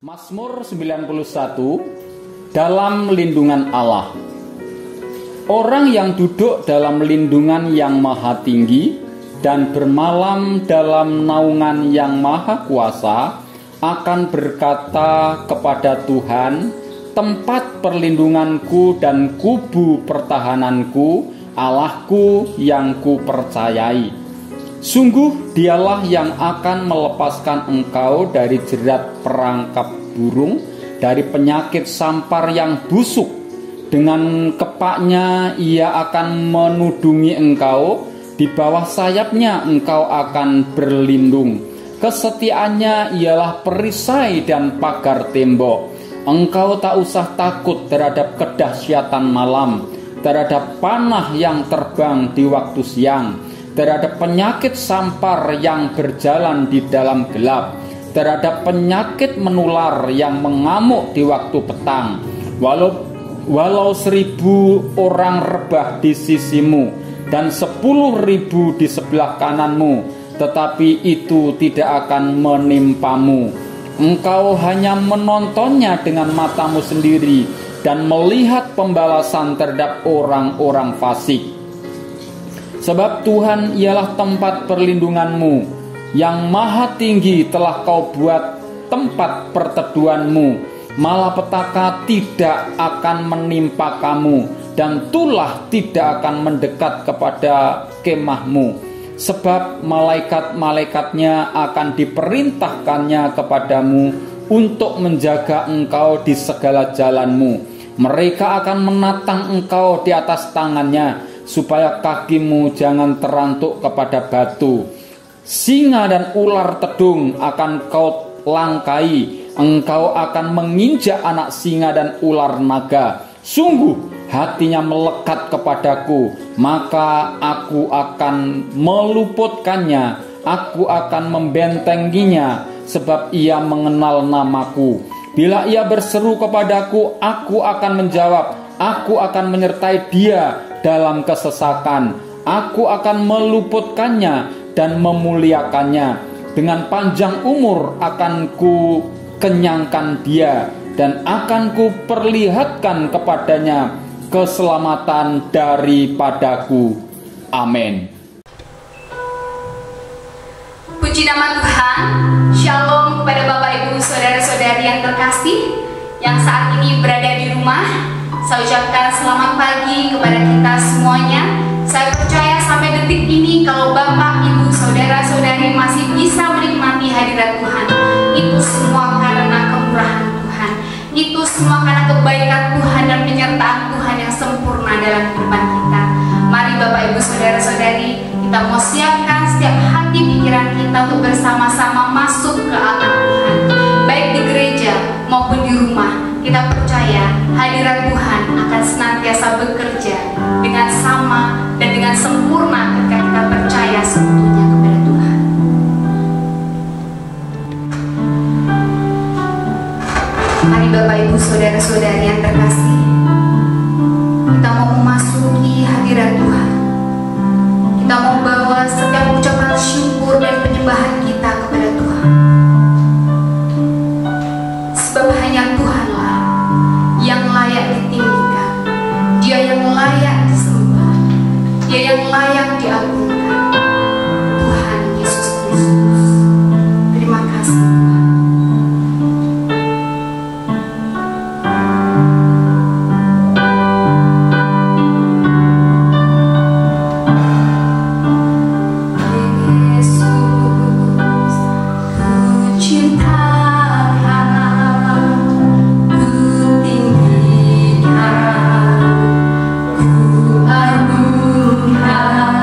Mazmur 91, dalam lindungan Allah. Orang yang duduk dalam lindungan yang maha tinggi dan bermalam dalam naungan yang maha kuasa akan berkata kepada Tuhan, tempat perlindunganku dan kubu pertahananku, Allahku yang kupercayai. Sungguh dialah yang akan melepaskan engkau dari jerat perangkap burung, dari penyakit sampar yang busuk. Dengan kepaknya ia akan menudungi engkau, di bawah sayapnya engkau akan berlindung. Kesetiaannya ialah perisai dan pagar tembok. Engkau tak usah takut terhadap kedahsyatan malam, terhadap panah yang terbang di waktu siang, terhadap penyakit sampar yang berjalan di dalam gelap, terhadap penyakit menular yang mengamuk di waktu petang. Walau 1.000 orang rebah di sisimu dan 10.000 di sebelah kananmu, tetapi itu tidak akan menimpamu. Engkau hanya menontonnya dengan matamu sendiri dan melihat pembalasan terhadap orang-orang fasik. Sebab Tuhan ialah tempat perlindunganmu, yang maha tinggi telah kau buat tempat perteduhanmu. Malapetaka tidak akan menimpa kamu, dan tulah tidak akan mendekat kepada kemahmu. Sebab malaikat-malaikatnya akan diperintahkannya kepadamu untuk menjaga engkau di segala jalanmu. Mereka akan menatang engkau di atas tangannya, supaya kakimu jangan terantuk kepada batu. Singa dan ular tedung akan kau langkai. Engkau akan menginjak anak singa dan ular naga. Sungguh hatinya melekat kepadaku, maka aku akan meluputkannya. Aku akan membentenginya, sebab ia mengenal namaku. Bila ia berseru kepadaku, aku akan menjawab. Aku akan menyertai dia dalam kesesakan. Aku akan meluputkannya dan memuliakannya. Dengan panjang umur akan ku kenyangkan dia, dan akan ku perlihatkan kepadanya keselamatan daripadaku. Amin. Puji nama Tuhan. Shalom kepada Bapak Ibu Saudara-saudari yang terkasih yang saat ini berada di rumah. Saya ucapkan selamat pagi kepada kita semuanya. Saya percaya sampai detik ini kalau Bapak, Ibu, Saudara-saudari masih bisa menikmati hadirat Tuhan, itu semua karena kemurahan Tuhan. Itu semua karena kebaikan Tuhan dan penyertaan Tuhan yang sempurna dalam kehidupan kita. Mari Bapak, Ibu, Saudara-saudari, kita mau siapkan setiap hati pikiran kita untuk bersama-sama masuk ke alam Tuhan. Baik di gereja maupun di rumah, kita percaya hadirat Tuhan akan senantiasa bekerja dengan sama dan dengan sempurna ketika kita percaya seutuhnya kepada Tuhan. Mari Bapak Ibu Saudara-saudari yang terkasih, kita mau memasuki hadirat Tuhan. Kita mau bawa setiap ucapan syukur dan penyembahan kita kepada Tuhan. Sebab hanya Tuhanlah yang layak ditinggikan, Dia yang layak disembah, Dia yang layak diagungkan. Tuhan Yesus Kristus. Terima kasih Tuhan. Ku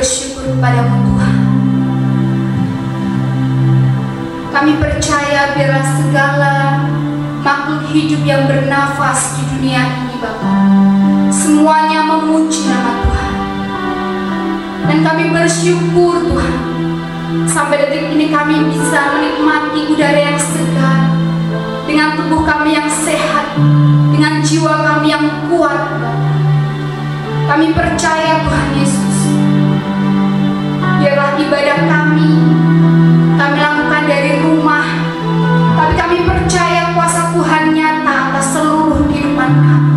bersyukur kepadamu Tuhan. Kami percaya biarlah segala makhluk hidup yang bernafas di dunia ini Bapa, semuanya memuji nama Tuhan. Dan kami bersyukur Tuhan, sampai detik ini kami bisa menikmati udara yang segar, dengan tubuh kami yang sehat, dengan jiwa kami yang kuat Bapa. Kami percaya Tuhan Yesus, biarlah ibadah kami lakukan dari rumah, tapi kami percaya kuasa Tuhan nyata atas seluruh kehidupan kami.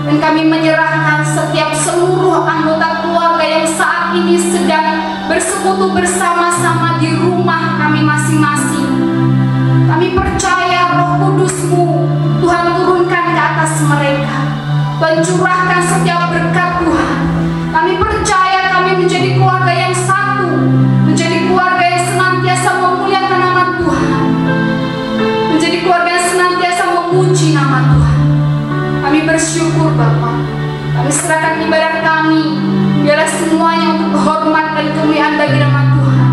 Dan kami menyerahkan setiap seluruh anggota keluarga yang saat ini sedang bersekutu bersama-sama di rumah kami masing-masing. Kami percaya Roh Kudus-Mu Tuhan turunkan ke atas mereka, Tuhan curahkan setiap berkat Tuhan. Kami percaya kami menjadi keluarga yang satu, menjadi keluarga yang senantiasa memuliakan nama Tuhan, menjadi keluarga yang senantiasa memuji nama Tuhan. Kami bersyukur Bapa. Kami serahkan ibadah kami, biarlah semuanya untuk hormat dan kemuliaan bagi nama Tuhan.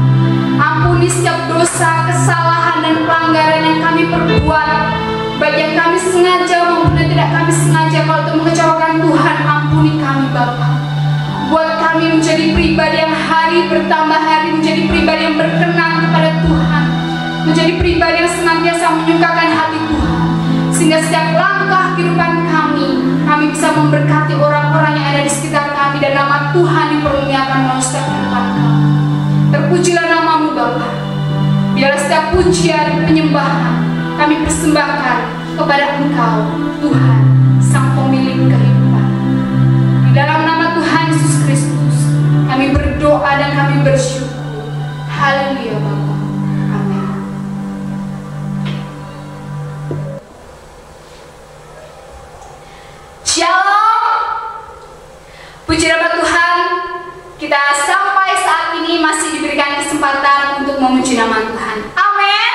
Ampuni setiap dosa, kesalahan dan pelanggaran yang kami perbuat, baik yang kami sengaja maupun yang tidak kami sengaja. Kalau untuk mengecewakan Tuhan, ampuni kami Bapa. Buat kami menjadi pribadi yang hari bertambah hari menjadi pribadi yang berkenan kepada Tuhan, menjadi pribadi yang senantiasa menyukakan hati Tuhan, sehingga setiap langkah kehidupan kami bisa memberkati orang-orang yang ada di sekitar kami, dan nama Tuhan dipermuliakan melalui setiap kehidupan kami. Terpujilah nama-Mu Bapa. Biarlah setiap pujian penyembahan kami persembahkan kepada Engkau Tuhan, Sang Pemilik kehidupan. Di dalam nama Tuhan Yesus Kristus kami berdoa dan kami bersyukur. Haleluya Bapa. Amin. Shalom. Puji nama Tuhan, kita sampai saat ini masih diberikan kesempatan untuk memuji nama Tuhan. Amin.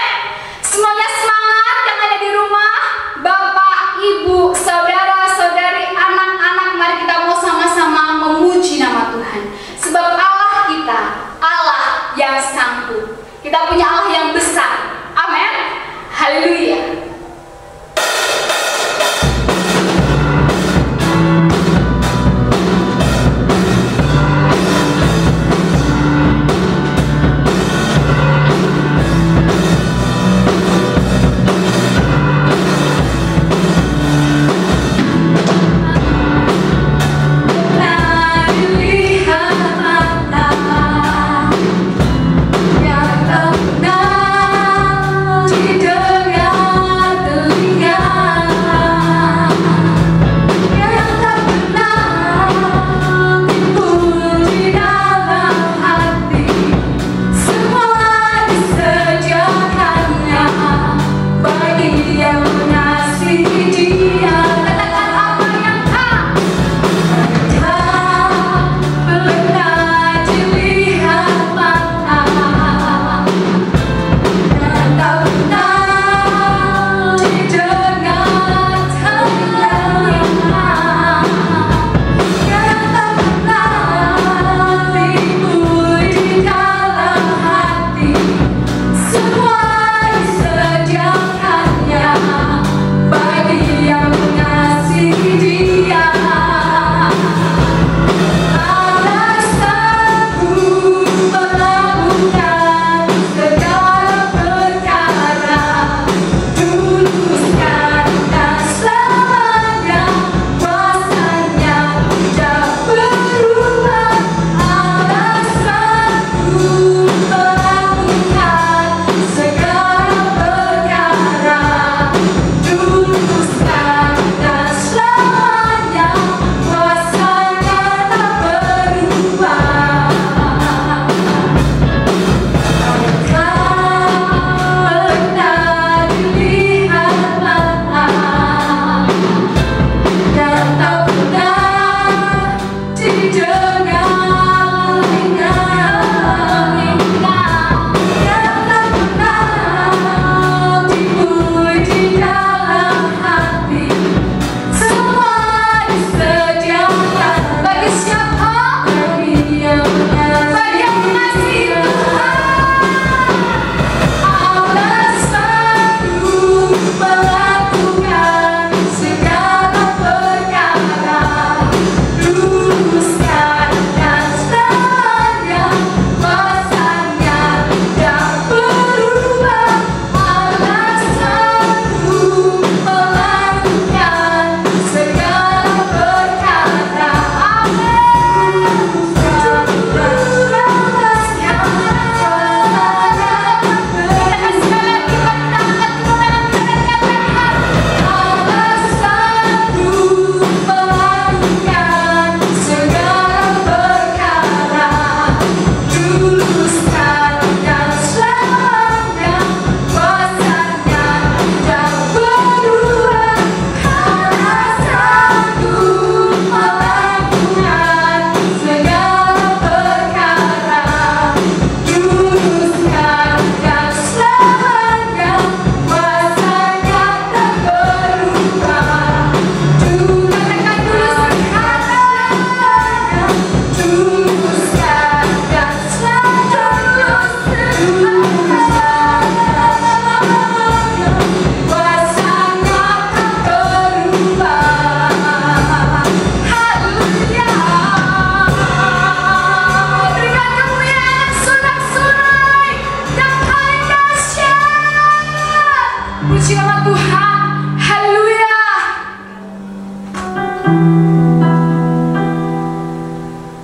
Semuanya semangat yang ada di rumah, Bapak, Ibu, saudara-saudari, anak-anak, mari kita mau sama-sama memuji nama Tuhan. Sebab Allah kita, Allah yang sanggup. Kita punya Allah yang besar. Amin. Haleluya.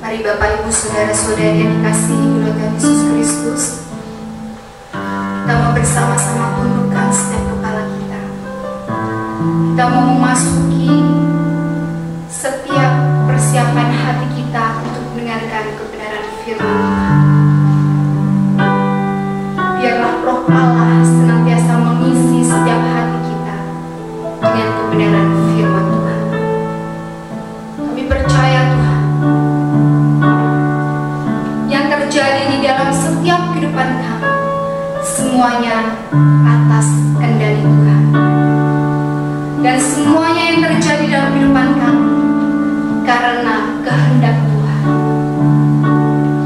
Mari Bapak Ibu Saudara-saudari yang dikasihi oleh Tuhan Yesus Kristus, kita mau bersama-sama tundukkan setiap kepala kita. Kita mau memasuki setiap persiapan hati kita untuk mendengarkan kebenaran firman Tuhan. Biarlah Roh Allah senantiasa mengisi setiap hati kita dengan kebenaran firman Tuhan. Kami percaya Tuhan, yang terjadi di dalam setiap kehidupan kami semuanya atas kendali Tuhan, dan semuanya yang terjadi dalam kehidupan kami karena kehendak Tuhan.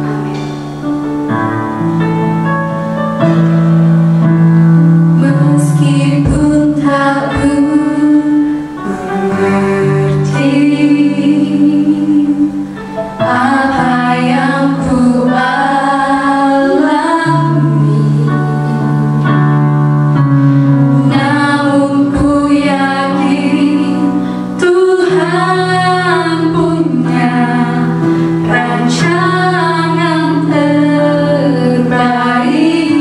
Amin. Meskipun tak mengerti apa yang ku alami, namun ku yakin Tuhan punya rancangan terbaik.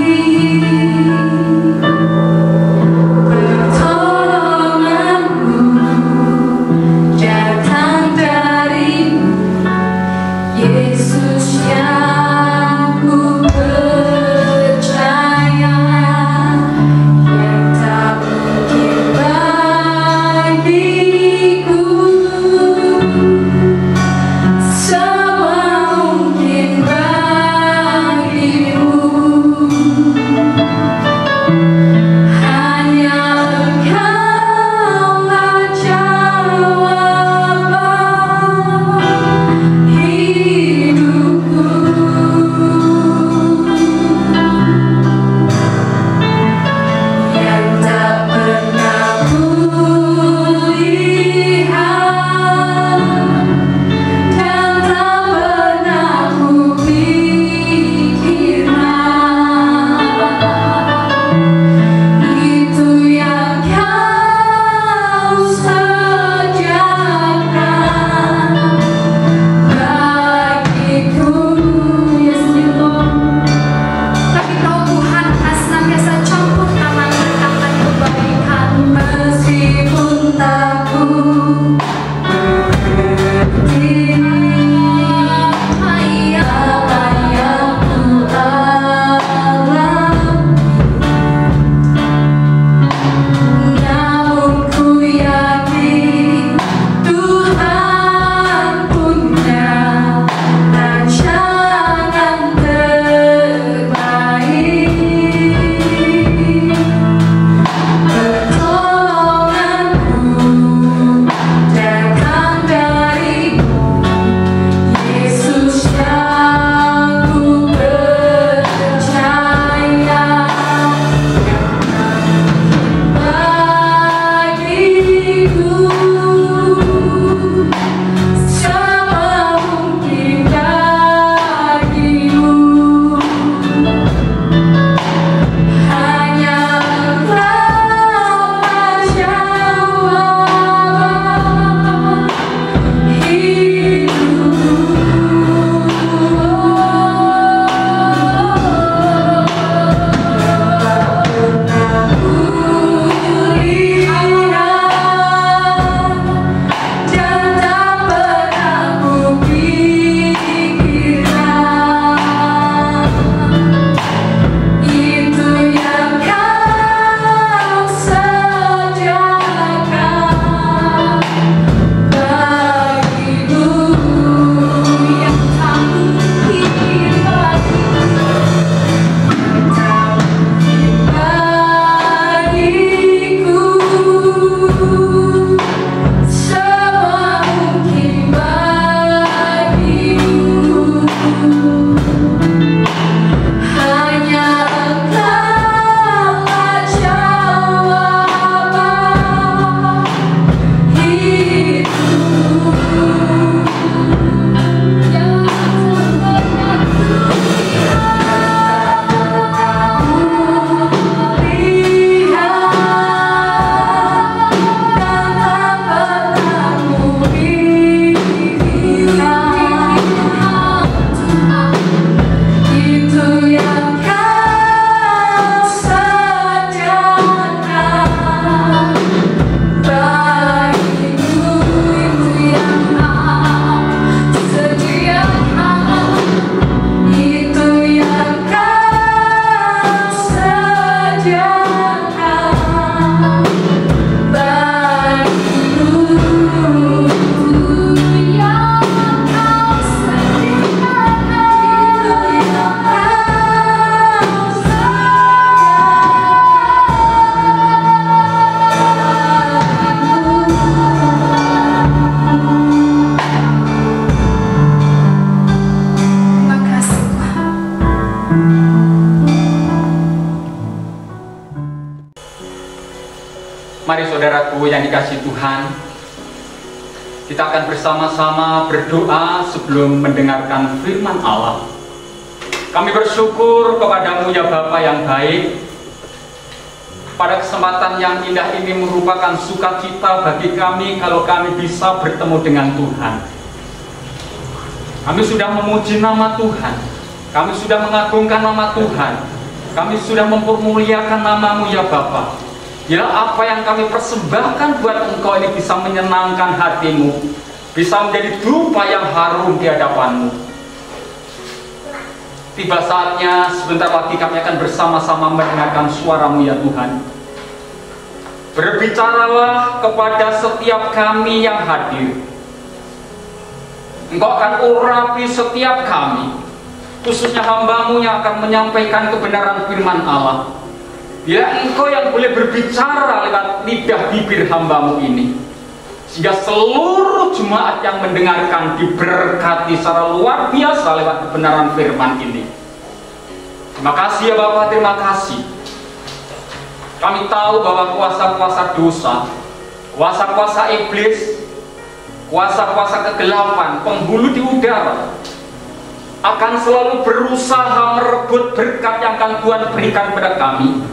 Pertolonganmu datang darimu, Yesus yang ku percaya, yang tak mungkin bagiku saudaraku yang dikasihi Tuhan, kita akan bersama-sama berdoa sebelum mendengarkan firman Allah. Kami bersyukur kepadamu ya Bapa yang baik. Pada kesempatan yang indah ini merupakan sukacita bagi kami kalau kami bisa bertemu dengan Tuhan. Kami sudah memuji nama Tuhan, kami sudah mengagungkan nama Tuhan, kami sudah mempermuliakan namamu ya Bapa. Bila apa yang kami persembahkan buat Engkau ini bisa menyenangkan hatimu, bisa menjadi dupa yang harum di hadapanmu. Tiba saatnya sebentar lagi kami akan bersama-sama mendengarkan suara-Mu ya Tuhan. Berbicaralah kepada setiap kami yang hadir. Engkau akan urapi setiap kami, khususnya hamba-Mu yang akan menyampaikan kebenaran firman Allah. Bila Engkau yang boleh berbicara lewat lidah bibir hamba-Mu ini, sehingga seluruh jemaat yang mendengarkan diberkati secara luar biasa lewat kebenaran firman ini. Terima kasih ya Bapak, terima kasih. Kami tahu bahwa kuasa-kuasa dosa, kuasa-kuasa iblis, kuasa-kuasa kegelapan, penghulu di udara akan selalu berusaha merebut berkat yang akan Tuhan berikan kepada kami.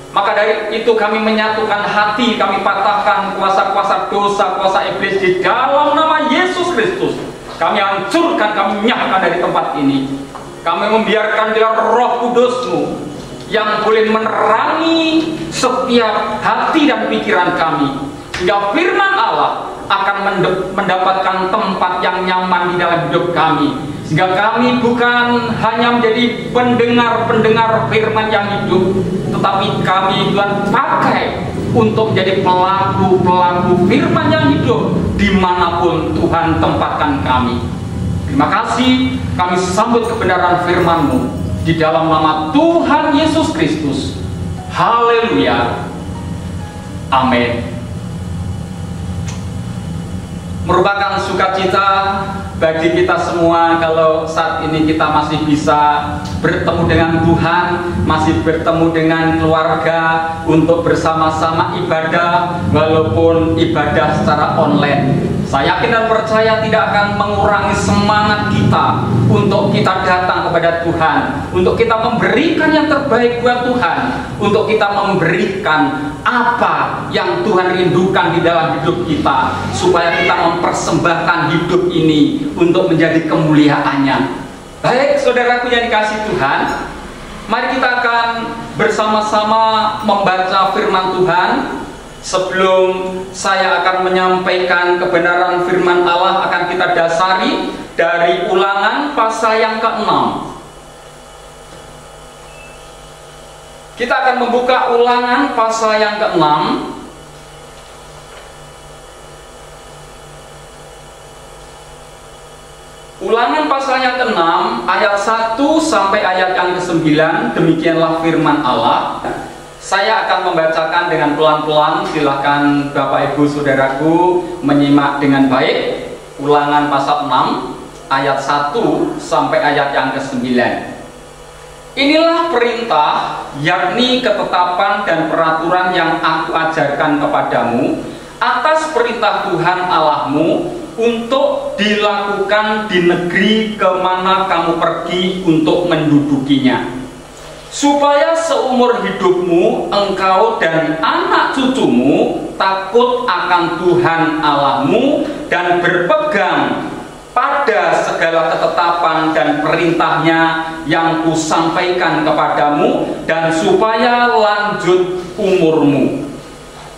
Maka dari itu kami menyatukan hati, kami patahkan kuasa-kuasa dosa, kuasa iblis di dalam nama Yesus Kristus. Kami hancurkan, kami nyahkan dari tempat ini. Kami membiarkan biar Roh Kudus-Mu yang boleh menerangi setiap hati dan pikiran kami, sehingga firman Allah akan mendapatkan tempat yang nyaman di dalam hidup kami, sehingga kami bukan hanya menjadi pendengar-pendengar firman yang hidup, tetapi kami Tuhan pakai untuk menjadi pelaku-pelaku firman yang hidup dimanapun Tuhan tempatkan kami. Terima kasih, kami sambut kebenaran firman-Mu di dalam nama Tuhan Yesus Kristus. Haleluya. Amin. Merupakan sukacita bagi kita semua kalau saat ini kita masih bisa bertemu dengan Tuhan, masih bertemu dengan keluarga untuk bersama-sama ibadah, walaupun ibadah secara online. Saya yakin dan percaya tidak akan mengurangi semangat kita untuk kita datang kepada Tuhan, untuk kita memberikan yang terbaik buat Tuhan, untuk kita memberikan apa yang Tuhan rindukan di dalam hidup kita, supaya kita mempersembahkan hidup ini untuk menjadi kemuliaannya. Baik saudaraku yang dikasihi Tuhan, mari kita akan bersama-sama membaca firman Tuhan. Sebelum saya akan menyampaikan kebenaran firman Allah, akan kita dasari dari Ulangan pasal yang ke-6. Kita akan membuka Ulangan pasal yang ke-6. Ulangan pasal yang ke-6 ayat 1 sampai ayat yang ke-9. Demikianlah firman Allah. Saya akan membacakan dengan pelan-pelan. Silakan Bapak Ibu Saudaraku menyimak dengan baik. Ulangan pasal 6 ayat 1 sampai ayat yang ke-9. Inilah perintah, yakni ketetapan dan peraturan yang aku ajarkan kepadamu atas perintah Tuhan Allahmu untuk dilakukan di negeri kemana kamu pergi untuk mendudukinya, supaya seumur hidupmu engkau dan anak cucumu takut akan Tuhan Allahmu dan berpegang pada segala ketetapan dan perintahnya yang kusampaikan kepadamu, dan supaya lanjut umurmu.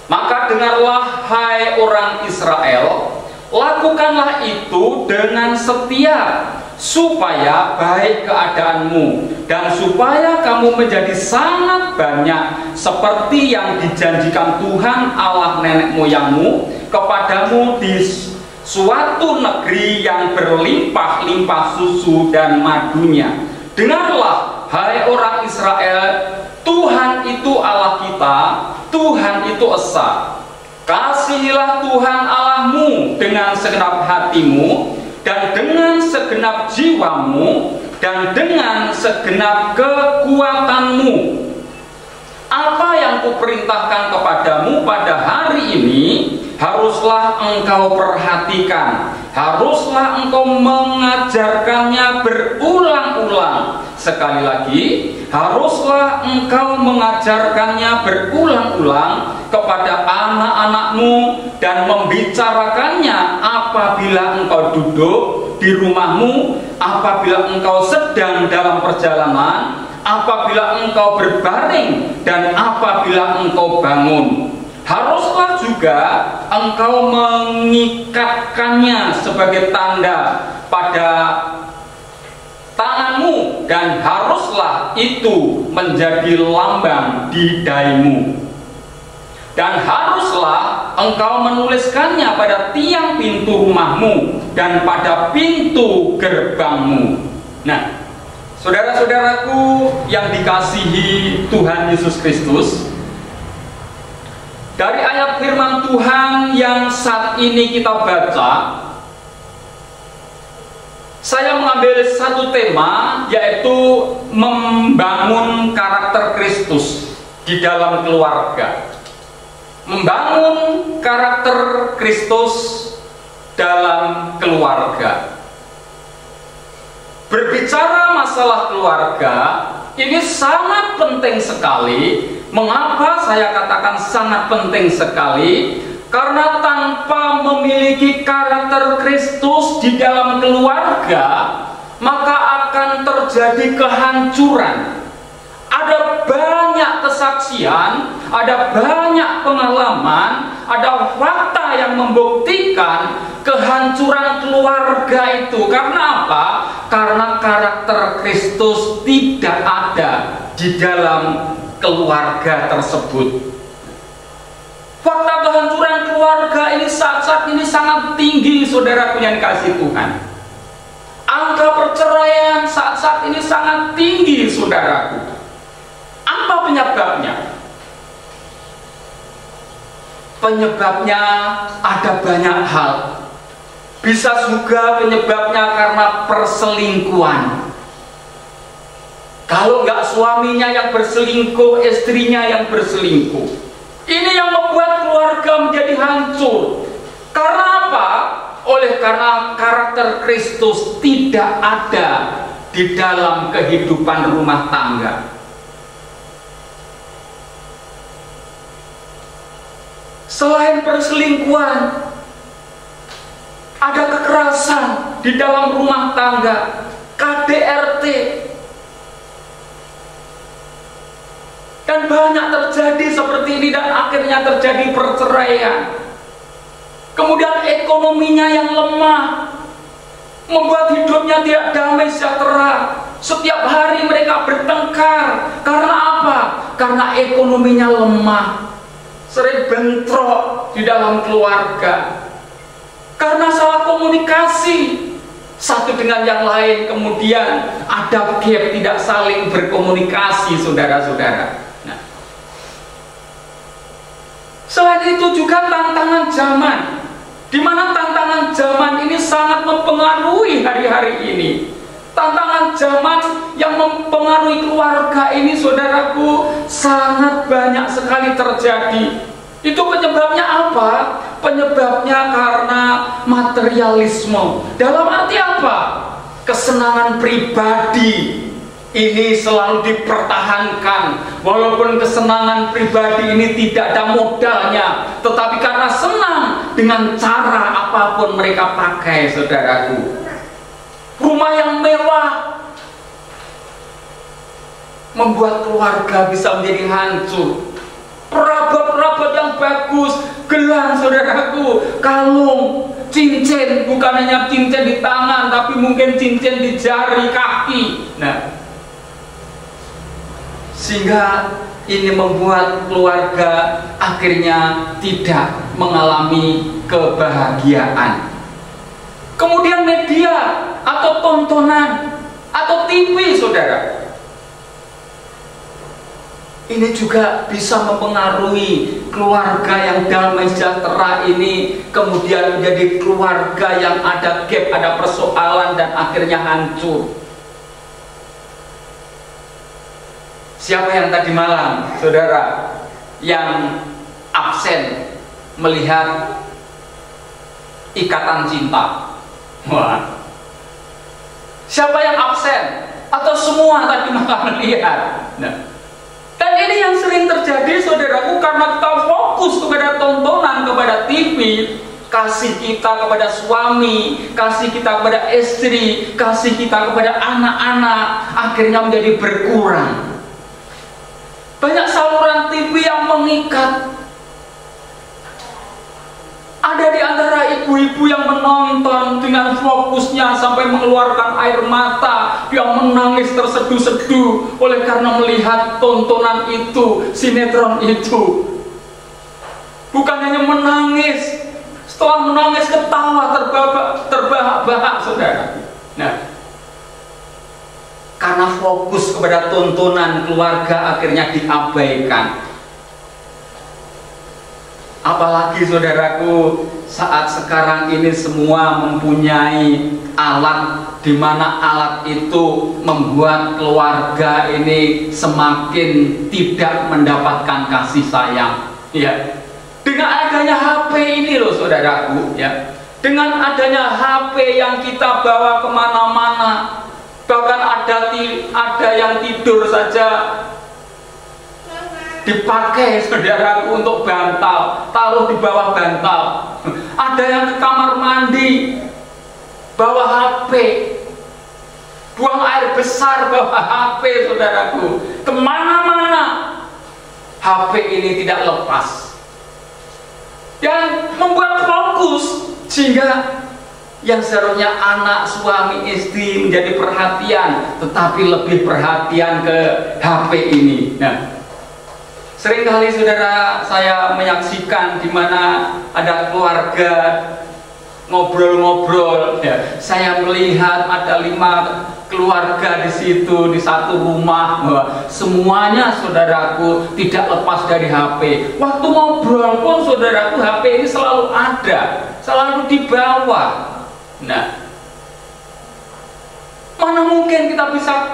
Maka dengarlah hai orang Israel, lakukanlah itu dengan setia, supaya baik keadaanmu dan supaya kamu menjadi sangat banyak, seperti yang dijanjikan Tuhan Allah nenek moyangmu kepadamu di suatu negeri yang berlimpah-limpah susu dan madunya. Dengarlah hai orang Israel, Tuhan itu Allah kita, Tuhan itu esa. Kasihilah Tuhan Allahmu dengan segenap hatimu, dan dengan segenap jiwamu, dan dengan segenap kekuatanmu. apa yang kuperintahkan kepadamu pada hari ini haruslah engkau perhatikan, haruslah engkau mengajarkannya berulang-ulang. Sekali lagi, haruslah engkau mengajarkannya berulang-ulang kepada anak-anakmu dan membicarakannya apabila engkau duduk di rumahmu, apabila engkau sedang dalam perjalanan, apabila engkau berbaring, dan apabila engkau bangun. Haruslah juga engkau mengikatkannya sebagai tanda pada tanganmu, dan haruslah itu menjadi lambang di dahimu. Dan haruslah engkau menuliskannya pada tiang pintu rumahmu dan pada pintu gerbangmu. Nah, saudara-saudaraku yang dikasihi Tuhan Yesus Kristus, dari ayat firman Tuhan yang saat ini kita baca, saya mengambil satu tema, yaitu membangun karakter Kristus di dalam keluarga. Membangun karakter Kristus dalam keluarga. Berbicara masalah keluarga ini sangat penting sekali. Mengapa saya katakan sangat penting sekali? Karena tanpa memiliki karakter Kristus di dalam keluarga, maka akan terjadi kehancuran. Ada banyak kesaksian, ada banyak pengalaman, ada fakta yang membuktikan kehancuran keluarga itu. Karena apa? Karena karakter Kristus tidak ada di dalam keluarga tersebut. Fakta kehancuran keluarga ini saat ini sangat tinggi, saudaraku yang kasih Tuhan. Angka perceraian saat ini sangat tinggi, saudaraku. Apa penyebabnya? Penyebabnya ada banyak hal. Bisa juga penyebabnya karena perselingkuhan. Kalau nggak suaminya yang berselingkuh, istrinya yang berselingkuh. Ini yang membuat keluarga menjadi hancur. Karena apa? Karena karakter Kristus tidak ada di dalam kehidupan rumah tangga. Selain perselingkuhan, ada kekerasan di dalam rumah tangga, KDRT, dan banyak terjadi seperti ini dan akhirnya terjadi perceraian. Kemudian ekonominya yang lemah membuat hidupnya tidak damai sejahtera. Setiap hari mereka bertengkar. Karena apa? Karena ekonominya lemah, sering bentrok di dalam keluarga. Karena salah komunikasi satu dengan yang lain, kemudian ada gap, tidak saling berkomunikasi, saudara-saudara. Nah, selain itu juga tantangan zaman, di mana tantangan zaman ini sangat mempengaruhi hari-hari ini. Tantangan zaman yang mempengaruhi keluarga ini, saudaraku, sangat banyak sekali terjadi. Itu penyebabnya apa? Penyebabnya karena materialisme. Dalam arti apa? Kesenangan pribadi ini selalu dipertahankan. Walaupun kesenangan pribadi ini tidak ada modalnya, tetapi karena senang dengan cara apapun mereka pakai, saudaraku. Rumah yang mewah membuat keluarga bisa menjadi hancur. Perabot-perabot yang bagus, gelang, saudaraku, kalung, cincin, bukan hanya cincin di tangan, tapi mungkin cincin di jari kaki. Nah, sehingga ini membuat keluarga akhirnya tidak mengalami kebahagiaan. Kemudian media atau tontonan atau TV, saudara, ini juga bisa mempengaruhi keluarga yang damai sejahtera ini kemudian menjadi keluarga yang ada gap, ada persoalan, dan akhirnya hancur. Siapa yang tadi malam, saudara, yang absen melihat ikatan cinta? Wah. Siapa yang absen? Atau semua tadi malam melihat? Nah, dan ini yang sering terjadi, saudaraku, karena kita fokus kepada tontonan, kepada TV. Kasih kita kepada suami, kasih kita kepada istri, kasih kita kepada anak-anak akhirnya menjadi berkurang. Banyak saluran TV yang mengikat. Ada di antara ibu-ibu yang menonton dengan fokusnya sampai mengeluarkan air mata, yang menangis terseduh-seduh oleh karena melihat tontonan itu, sinetron itu. Bukan hanya menangis, setelah menangis ketawa terbahak-bahak, saudara. Nah, karena fokus kepada tontonan keluarga akhirnya diabaikan. Apalagi, saudaraku, saat sekarang ini semua mempunyai alat, di mana alat itu membuat keluarga ini semakin tidak mendapatkan kasih sayang. Ya. Dengan adanya HP ini loh, saudaraku, ya. Dengan adanya HP yang kita bawa kemana-mana, bahkan ada yang tidur saja dipakai, saudaraku, untuk bantal, taruh di bawah bantal. Ada yang ke kamar mandi bawa HP, buang air besar bawa HP, saudaraku. Kemana-mana HP ini tidak lepas. Yang membuat fokus, sehingga yang seharusnya anak, suami, istri menjadi perhatian, tetapi lebih perhatian ke HP ini. Nah, seringkali, saudara, saya menyaksikan di mana ada keluarga ngobrol-ngobrol. Ya, saya melihat ada 5 keluarga di situ, di satu rumah. Semuanya, saudaraku, tidak lepas dari HP. Waktu ngobrol pun, saudaraku, HP ini selalu ada, selalu dibawa. Nah, mana mungkin kita bisa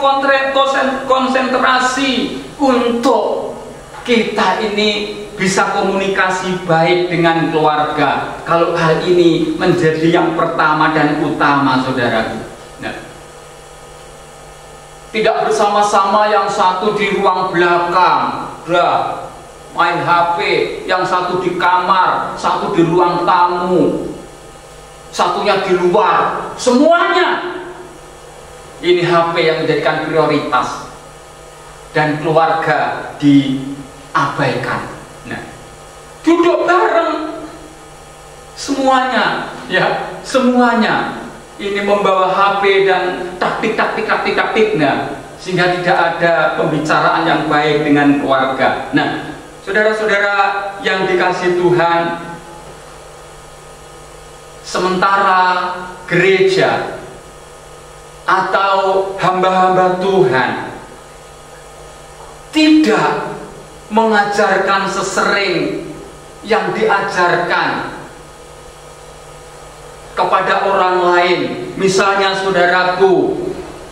konsentrasi untuk kita ini bisa komunikasi baik dengan keluarga kalau hal ini menjadi yang pertama dan utama, saudaraku. Nah, tidak bersama-sama, yang satu di ruang belakang, main HP, yang satu di kamar, satu di ruang tamu, satunya di luar, semuanya ini HP yang menjadikan prioritas, dan keluarga diabaikan. Nah, duduk bareng semuanya, ya, semuanya ini membawa HP dan taktik, nah, sehingga tidak ada pembicaraan yang baik dengan keluarga. Nah, saudara-saudara yang dikasihi Tuhan, sementara gereja atau hamba-hamba Tuhan tidak mengajarkan sesering yang diajarkan kepada orang lain, misalnya, saudaraku,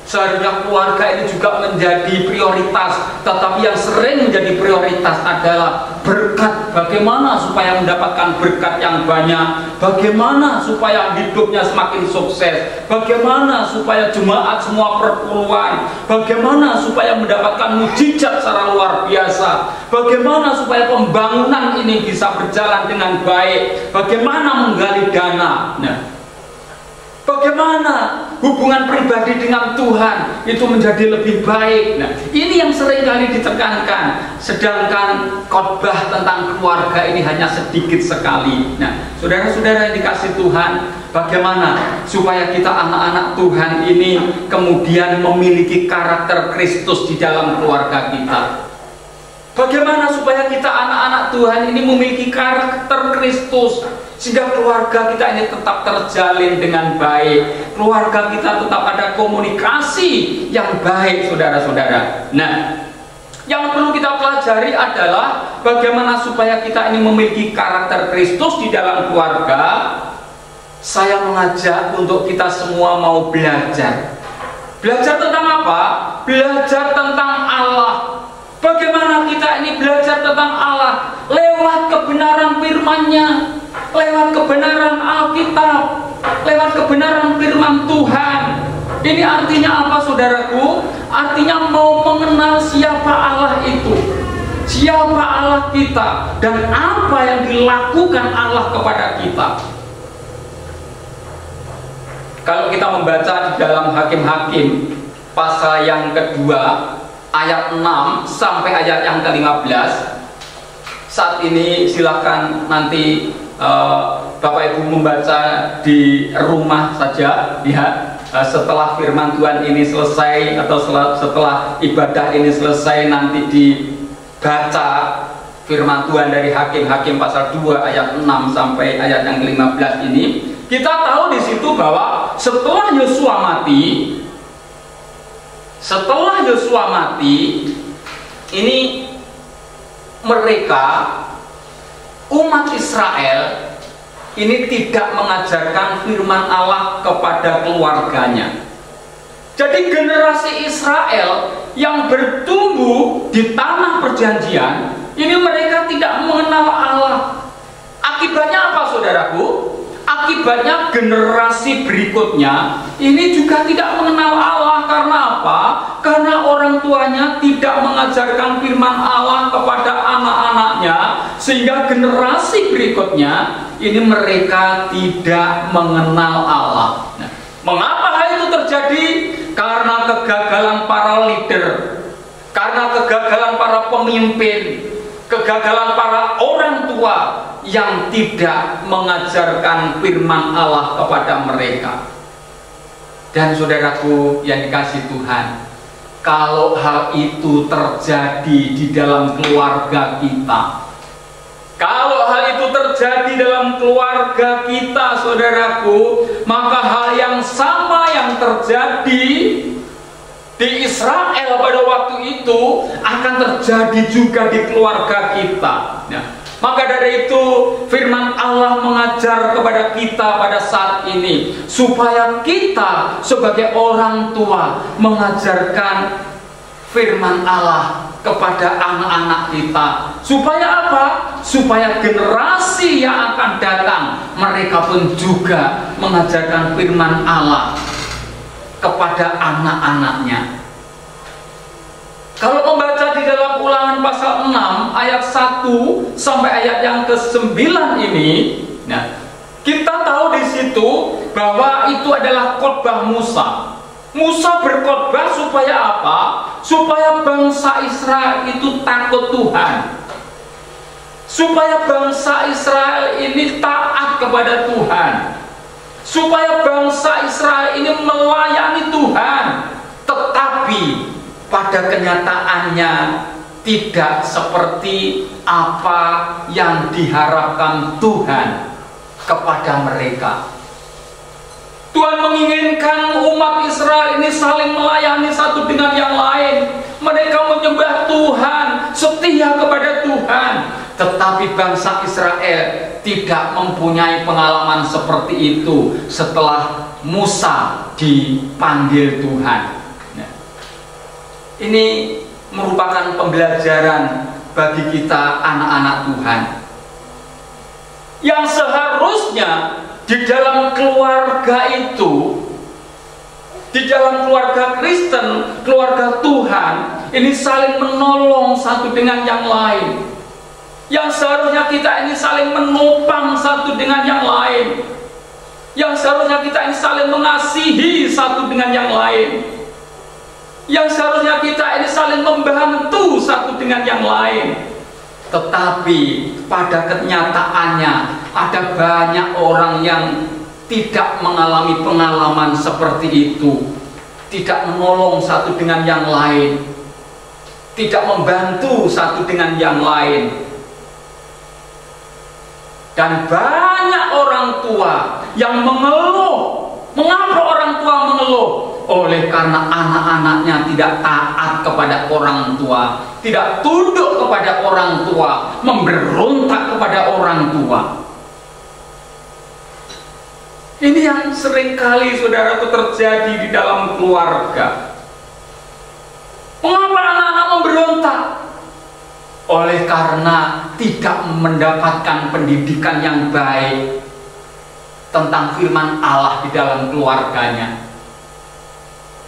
seharusnya keluarga ini juga menjadi prioritas, tetapi yang sering menjadi prioritas adalah berkat. Bagaimana supaya mendapatkan berkat yang banyak, bagaimana supaya hidupnya semakin sukses, bagaimana supaya jemaat semua perpuluhan, bagaimana supaya mendapatkan mujizat secara luar biasa, bagaimana supaya pembangunan ini bisa berjalan dengan baik, bagaimana menggali dana. Nah, bagaimana hubungan pribadi dengan Tuhan itu menjadi lebih baik. Nah, ini yang sering kali ditekankan, sedangkan khotbah tentang keluarga ini hanya sedikit sekali. Nah, saudara-saudara yang dikasihi Tuhan, bagaimana supaya kita anak-anak Tuhan ini kemudian memiliki karakter Kristus di dalam keluarga kita? Bagaimana supaya kita anak-anak Tuhan ini memiliki karakter Kristus, sehingga keluarga kita ini tetap terjalin dengan baik, keluarga kita tetap ada komunikasi yang baik, saudara-saudara. Nah, yang perlu kita pelajari adalah bagaimana supaya kita ini memiliki karakter Kristus di dalam keluarga. Saya mengajak untuk kita semua mau belajar. Belajar tentang apa? Belajar tentang Allah. Bagaimana kita ini belajar tentang Allah? Lewat kebenaran firman-Nya, lewat kebenaran Alkitab, lewat kebenaran firman Tuhan. Ini artinya apa, saudaraku? Artinya mau mengenal siapa Allah itu, siapa Allah kita, dan apa yang dilakukan Allah kepada kita. Kalau kita membaca di dalam Hakim-Hakim pasal yang kedua ayat 6 sampai ayat yang ke-15, saat ini silakan nanti Bapak Ibu membaca di rumah saja, lihat. Setelah firman Tuhan ini selesai atau setelah ibadah ini selesai, nanti dibaca firman Tuhan dari Hakim-Hakim pasal 2 ayat 6 sampai ayat yang ke-15 ini. Kita tahu di situ bahwa setelah Yosua mati, ini mereka umat Israel ini tidak mengajarkan firman Allah kepada keluarganya. Jadi generasi Israel yang bertumbuh di tanah perjanjian, ini mereka tidak mengenal Allah. Akibatnya apa, saudaraku? Akibatnya generasi berikutnya ini juga tidak mengenal Allah. Karena apa? Karena orang tuanya tidak mengajarkan firman Allah kepada anak-anaknya, sehingga generasi berikutnya ini mereka tidak mengenal Allah. Nah, mengapa hal itu terjadi? Karena kegagalan para leader, karena kegagalan para pemimpin, kegagalan para orang tua yang tidak mengajarkan firman Allah kepada mereka. Dan saudaraku yang dikasihi Tuhan, kalau hal itu terjadi di dalam keluarga kita, kalau hal itu terjadi dalam keluarga kita, saudaraku, maka hal yang sama yang terjadi di Israel pada waktu itu akan terjadi juga di keluarga kita. Nah, maka dari itu firman Allah mengajar kepada kita pada saat ini supaya kita sebagai orang tua mengajarkan firman Allah kepada anak-anak kita. Supaya apa? Supaya generasi yang akan datang mereka pun juga mengajarkan firman Allah kepada anak-anaknya. Kalau membaca di dalam Ulangan pasal 6 ayat 1 sampai ayat yang ke-9 ini, nah, kita tahu di situ bahwa itu adalah khotbah Musa. Musa berkhotbah supaya apa? Supaya bangsa Israel itu takut Tuhan. Supaya bangsa Israel ini taat kepada Tuhan. Supaya bangsa Israel ini melayani Tuhan. Tetapi pada kenyataannya tidak seperti apa yang diharapkan Tuhan kepada mereka. Tuhan menginginkan umat Israel ini saling melayani satu dengan yang lain. Mereka menyembah Tuhan, setia kepada Tuhan. Tetapi bangsa Israel tidak mempunyai pengalaman seperti itu setelah Musa dipanggil Tuhan. Nah, ini merupakan pembelajaran bagi kita anak-anak Tuhan, yang seharusnya di dalam keluarga itu, di dalam keluarga Kristen, keluarga Tuhan, ini saling menolong satu dengan yang lain. Yang seharusnya kita ini saling menopang satu dengan yang lain. Yang seharusnya kita ini saling mengasihi satu dengan yang lain. Yang seharusnya kita ini saling membantu satu dengan yang lain. Tetapi pada kenyataannya ada banyak orang yang tidak mengalami pengalaman seperti itu, tidak menolong satu dengan yang lain, tidak membantu satu dengan yang lain. Dan banyak orang tua yang mengeluh. Mengapa orang tua mengeluh? Oleh karena anak-anaknya tidak taat kepada orang tua, tidak tunduk kepada orang tua, memberontak kepada orang tua. Ini yang seringkali saudaraku terjadi di dalam keluarga. Mengapa anak-anak memberontak? oleh karena tidak mendapatkan pendidikan yang baik tentang firman Allah di dalam keluarganya.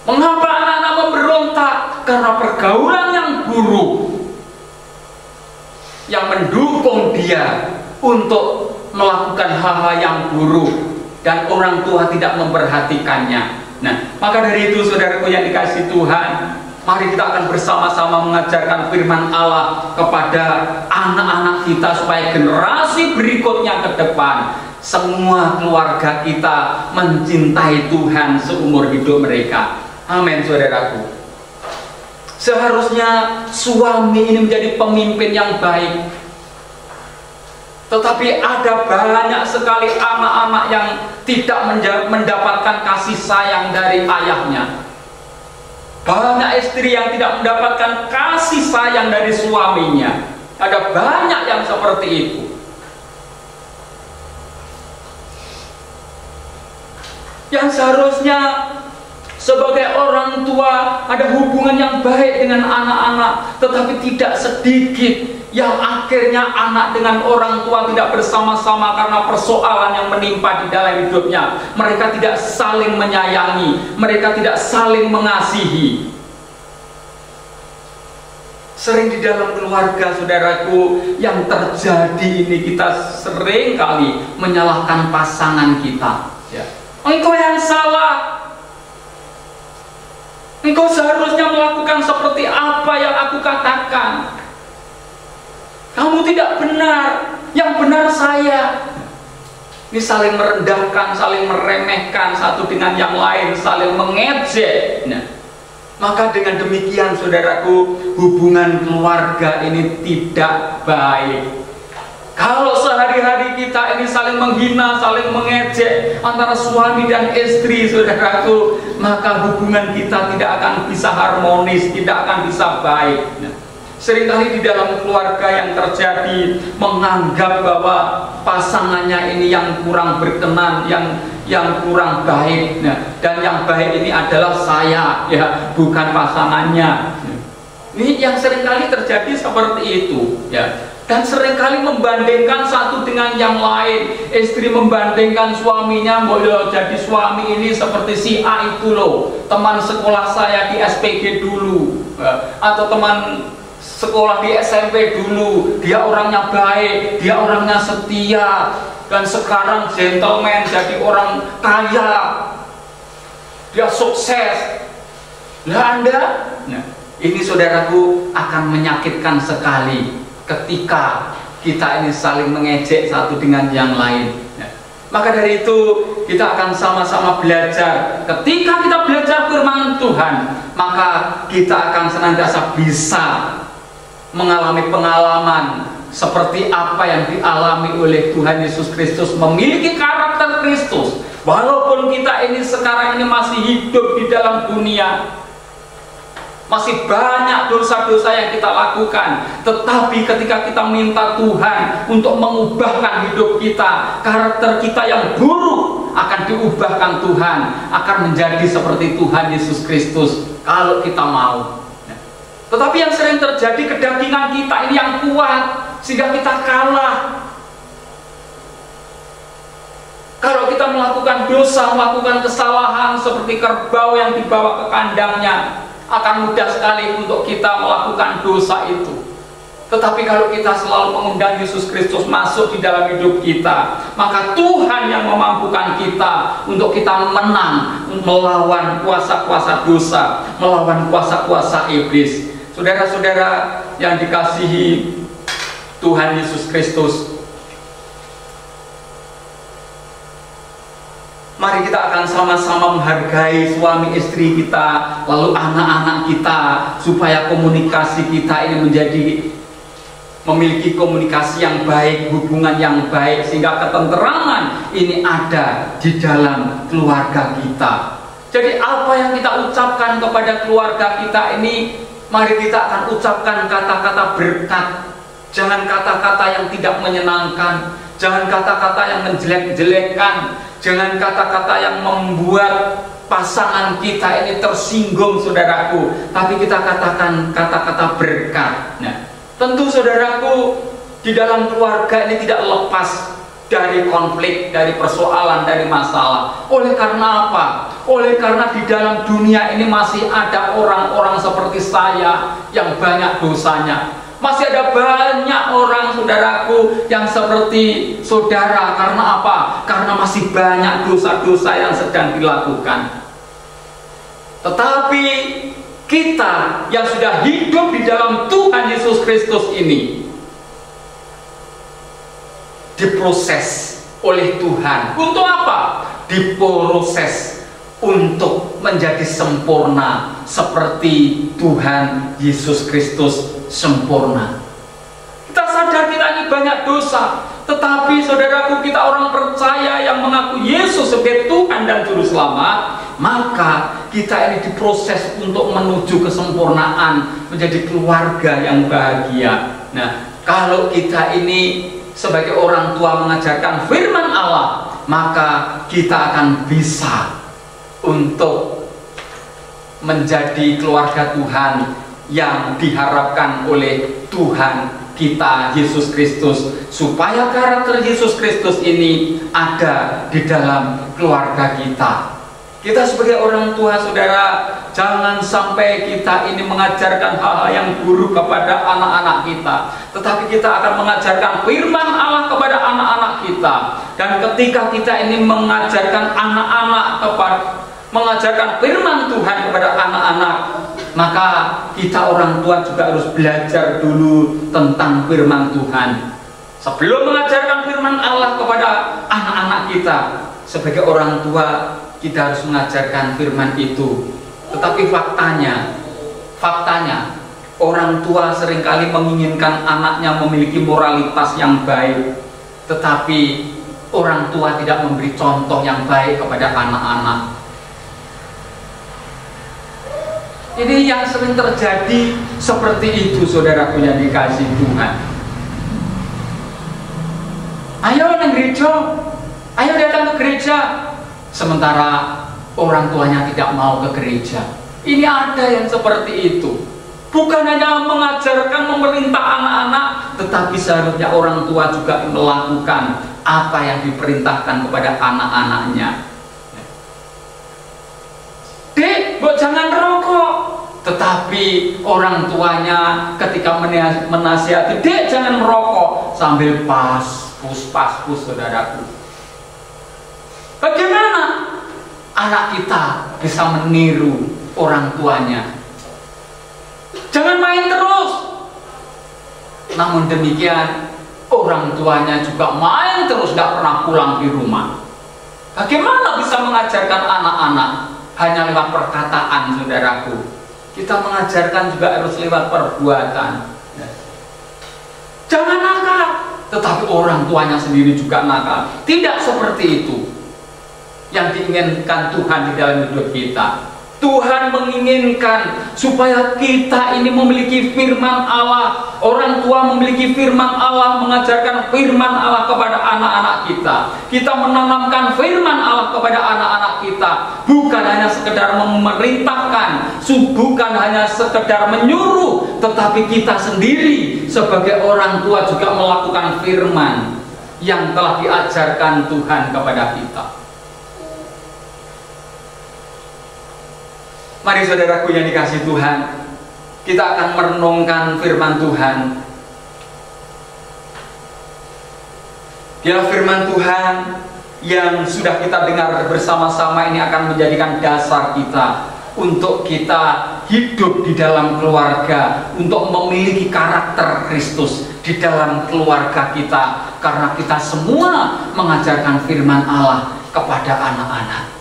Mengapa anak-anak memberontak? Karena pergaulan yang buruk yang mendukung dia untuk melakukan hal-hal yang buruk dan orang tua tidak memperhatikannya. Nah, maka dari itu saudaraku yang dikasihi Tuhan, mari kita akan bersama-sama mengajarkan firman Allah kepada anak-anak kita supaya generasi berikutnya ke depan semua keluarga kita mencintai Tuhan seumur hidup mereka. Amin saudaraku. Seharusnya suami ini menjadi pemimpin yang baik. Tetapi ada banyak sekali anak-anak yang tidak mendapatkan kasih sayang dari ayahnya. Banyak istri yang tidak mendapatkan kasih sayang dari suaminya. Ada banyak yang seperti itu. Yang seharusnya sebagai orang tua ada hubungan yang baik dengan anak-anak, tetapi tidak sedikit yang akhirnya anak dengan orang tua tidak bersama-sama karena persoalan yang menimpa di dalam hidupnya. Mereka tidak saling menyayangi, mereka tidak saling mengasihi. Sering di dalam keluarga saudaraku yang terjadi ini, kita sering kali menyalahkan pasangan kita. Engkau yang salah. Engkau seharusnya melakukan seperti apa yang aku katakan. Kamu tidak benar, yang benar saya. Ini saling merendahkan, saling meremehkan satu dengan yang lain, saling mengejek. Nah, maka dengan demikian saudaraku, hubungan keluarga ini tidak baik. Kalau sehari-hari kita ini saling menghina, saling mengejek antara suami dan istri saudaraku, maka hubungan kita tidak akan bisa harmonis, tidak akan bisa baik. Nah, seringkali di dalam keluarga yang terjadi menganggap bahwa pasangannya ini yang kurang berkenan, yang kurang baik. Nah, dan yang baik ini adalah saya, ya, bukan pasangannya. Ini yang seringkali terjadi seperti itu, ya. Dan seringkali membandingkan satu dengan yang lain. Istri membandingkan suaminya, boleh jadi suami ini seperti si A itu loh, teman sekolah saya di SPG dulu, atau teman sekolah di SMP dulu, dia orangnya baik, dia orangnya setia, dan sekarang gentleman, jadi orang kaya, dia sukses. Nah Anda, nah, ini saudaraku akan menyakitkan sekali ketika kita ini saling mengejek satu dengan yang lain. Nah, maka dari itu kita akan sama-sama belajar. Ketika kita belajar firman Tuhan, maka kita akan senantiasa bisa mengalami pengalaman seperti apa yang dialami oleh Tuhan Yesus Kristus, memiliki karakter Kristus. Walaupun kita ini sekarang ini masih hidup di dalam dunia, masih banyak dosa-dosa yang kita lakukan, tetapi ketika kita minta Tuhan untuk mengubahkan hidup kita, karakter kita yang buruk akan diubahkan Tuhan, akan menjadi seperti Tuhan Yesus Kristus kalau kita mau. Tetapi yang sering terjadi, kedagingan kita ini yang kuat sehingga kita kalah. Kalau kita melakukan dosa, melakukan kesalahan seperti kerbau yang dibawa ke kandangnya, akan mudah sekali untuk kita melakukan dosa itu. Tetapi kalau kita selalu mengundang Yesus Kristus masuk di dalam hidup kita, maka Tuhan yang memampukan kita untuk kita menang melawan kuasa-kuasa dosa, melawan kuasa-kuasa iblis. Saudara-saudara yang dikasihi Tuhan Yesus Kristus, mari kita akan sama-sama menghargai suami istri kita, lalu anak-anak kita, supaya komunikasi kita ini memiliki komunikasi yang baik, hubungan yang baik, sehingga ketenterangan ini ada di dalam keluarga kita. Jadi apa yang kita ucapkan kepada keluarga kita ini, mari kita akan ucapkan kata-kata berkat. Jangan kata-kata yang tidak menyenangkan, jangan kata-kata yang menjelek-jelekkan, jangan kata-kata yang membuat pasangan kita ini tersinggung saudaraku, tapi kita katakan kata-kata berkat. Nah, Tentu saudaraku, di dalam keluarga ini tidak lepas dari konflik, dari persoalan, dari masalah. Oleh karena apa? Oleh karena di dalam dunia ini masih ada orang-orang seperti saya yang banyak dosanya. Masih ada banyak orang, saudaraku, yang seperti saudara. Karena apa? Karena masih banyak dosa-dosa yang sedang dilakukan. Tetapi kita yang sudah hidup di dalam Tuhan Yesus Kristus ini diproses oleh Tuhan. Untuk apa? Diproses untuk menjadi sempurna seperti Tuhan Yesus Kristus sempurna. Kita sadar kita ini banyak dosa, tetapi saudaraku, kita orang percaya yang mengaku Yesus sebagai Tuhan dan Juru Selamat, maka kita ini diproses untuk menuju kesempurnaan, menjadi keluarga yang bahagia. Nah, kalau kita ini sebagai orang tua mengajarkan firman Allah, maka kita akan bisa untuk menjadi keluarga Tuhan yang diharapkan oleh Tuhan kita Yesus Kristus, supaya karakter Yesus Kristus ini ada di dalam keluarga kita. Kita sebagai orang tua, saudara, jangan sampai kita ini mengajarkan hal-hal yang buruk kepada anak-anak kita, tetapi kita akan mengajarkan firman Allah kepada anak-anak kita. Dan ketika kita ini mengajarkan anak-anak mengajarkan firman Tuhan kepada anak-anak, maka kita orang tua juga harus belajar dulu tentang firman Tuhan. Sebelum mengajarkan firman Allah kepada anak-anak kita, sebagai orang tua kita harus mengajarkan firman itu. Tetapi faktanya orang tua seringkali menginginkan anaknya memiliki moralitas yang baik, tetapi orang tua tidak memberi contoh yang baik kepada anak-anak. Ini yang sering terjadi seperti itu, saudaraku yang dikasihi Tuhan. Ayo nang gereja, ayo datang ke gereja, sementara orang tuanya tidak mau ke gereja. Ini ada yang seperti itu. Bukan hanya mengajarkan, memerintah anak-anak, tetapi seharusnya orang tua juga melakukan apa yang diperintahkan kepada anak-anaknya. Dek, mbok jangan rokok. Tetapi orang tuanya ketika menasihati, dek jangan merokok, sambil pas-pus, saudaraku. Bagaimana anak kita bisa meniru orang tuanya? Jangan main terus. Namun demikian, orang tuanya juga main terus, gak pernah pulang di rumah. Bagaimana bisa mengajarkan anak-anak? Hanya lewat perkataan, saudaraku. Kita mengajarkan juga harus lewat perbuatan. Jangan nakal, tetapi orang tuanya sendiri juga nakal. Tidak seperti itu yang diinginkan Tuhan di dalam hidup kita. Tuhan menginginkan supaya kita ini memiliki firman Allah. Orang tua memiliki firman Allah, mengajarkan firman Allah kepada anak-anak kita. Kita menanamkan firman Allah kepada anak-anak kita, bukan hanya sekedar memerintahkan, bukan hanya sekedar menyuruh, tetapi kita sendiri sebagai orang tua juga melakukan firman yang telah diajarkan Tuhan kepada kita. Mari saudaraku yang dikasihi Tuhan, kita akan merenungkan firman Tuhan. Dia firman Tuhan yang sudah kita dengar bersama-sama ini akan menjadikan dasar kita untuk kita hidup di dalam keluarga, untuk memiliki karakter Kristus di dalam keluarga kita, karena kita semua mengajarkan firman Allah kepada anak-anak.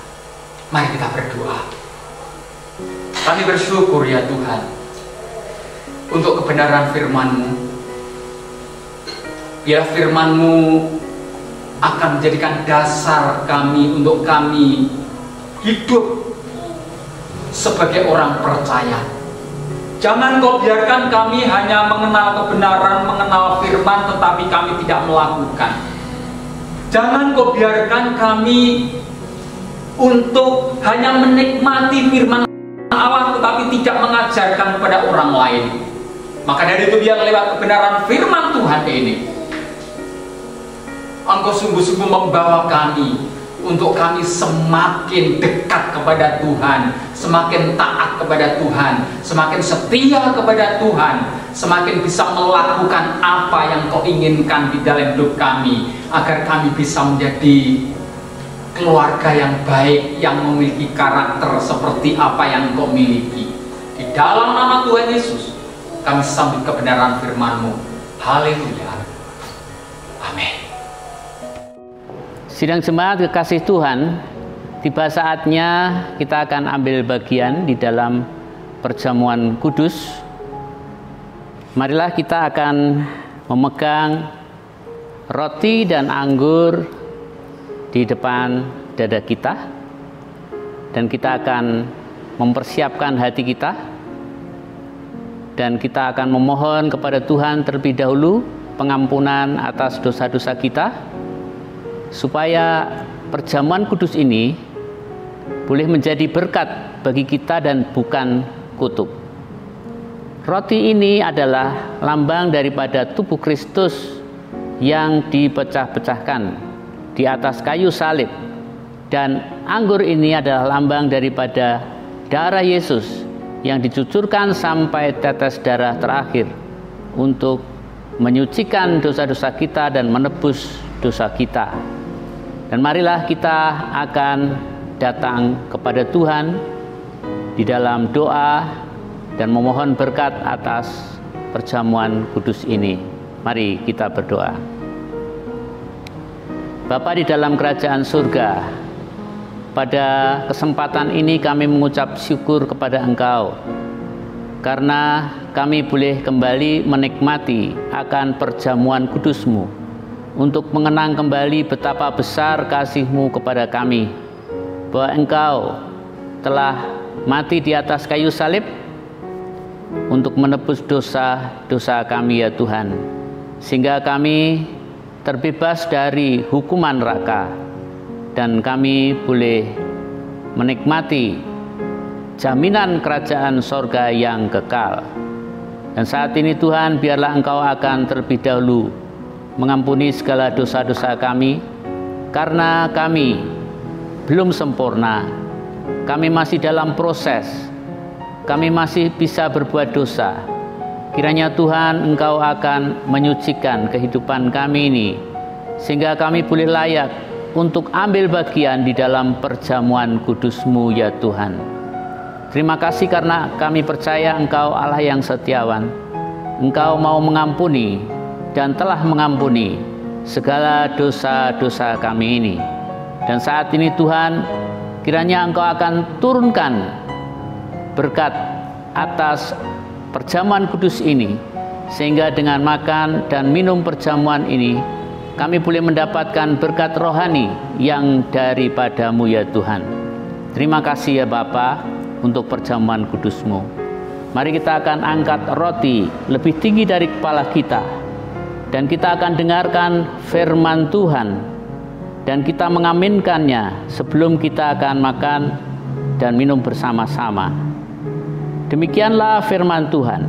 Mari kita berdoa. Kami bersyukur ya Tuhan untuk kebenaran firman-Mu. Biar firman-Mu akan menjadikan dasar kami untuk kami hidup sebagai orang percaya. Jangan Kau biarkan kami hanya mengenal kebenaran, mengenal firman, tetapi kami tidak melakukan. Jangan Kau biarkan kami untuk hanya menikmati firman Allah tetapi tidak mengajarkan kepada orang lain. Maka dari itu biar lewat kebenaran firman Tuhan ini, Engkau sungguh-sungguh membawa kami untuk kami semakin dekat kepada Tuhan, semakin taat kepada Tuhan, semakin setia kepada Tuhan, semakin bisa melakukan apa yang Kau inginkan di dalam hidup kami, agar kami bisa menjadi keluarga yang baik, yang memiliki karakter seperti apa yang Kau miliki. Di dalam nama Tuhan Yesus, kami sambut kebenaran firman-Mu. Haleluya. Amin. Sidang jemaat kekasih Tuhan, tiba saatnya kita akan ambil bagian di dalam perjamuan kudus. Marilah kita akan memegang roti dan anggur di depan dada kita, dan kita akan mempersiapkan hati kita, dan kita akan memohon kepada Tuhan terlebih dahulu pengampunan atas dosa-dosa kita, supaya perjamuan kudus ini boleh menjadi berkat bagi kita dan bukan kutuk. Roti ini adalah lambang daripada tubuh Kristus yang dipecah-pecahkan di atas kayu salib, dan anggur ini adalah lambang daripada darah Yesus yang dicucurkan sampai tetes darah terakhir untuk menyucikan dosa-dosa kita dan menebus dosa kita. Dan marilah kita akan datang kepada Tuhan di dalam doa dan memohon berkat atas perjamuan kudus ini. Mari kita berdoa. Bapa di dalam kerajaan surga, pada kesempatan ini kami mengucap syukur kepada Engkau karena kami boleh kembali menikmati akan perjamuan kudus-Mu, untuk mengenang kembali betapa besar kasih-Mu kepada kami, bahwa Engkau telah mati di atas kayu salib untuk menebus dosa-dosa kami ya Tuhan, sehingga kami terbebas dari hukuman neraka, dan kami boleh menikmati jaminan kerajaan sorga yang kekal. Dan saat ini Tuhan, biarlah Engkau akan terlebih dahulu mengampuni segala dosa-dosa kami, karena kami belum sempurna, kami masih dalam proses, kami masih bisa berbuat dosa. Kiranya Tuhan, Engkau akan menyucikan kehidupan kami ini, sehingga kami boleh layak untuk ambil bagian di dalam perjamuan kudus-Mu ya Tuhan. Terima kasih karena kami percaya Engkau Allah yang setiawan. Engkau mau mengampuni dan telah mengampuni segala dosa-dosa kami ini. Dan saat ini Tuhan, kiranya Engkau akan turunkan berkat atas perjamuan kudus ini, sehingga dengan makan dan minum perjamuan ini, kami boleh mendapatkan berkat rohani yang daripada-Mu ya Tuhan. Terima kasih ya Bapa untuk perjamuan kudus-Mu. Mari kita akan angkat roti lebih tinggi dari kepala kita, dan kita akan dengarkan firman Tuhan, dan kita mengaminkannya sebelum kita akan makan dan minum bersama-sama. Demikianlah firman Tuhan.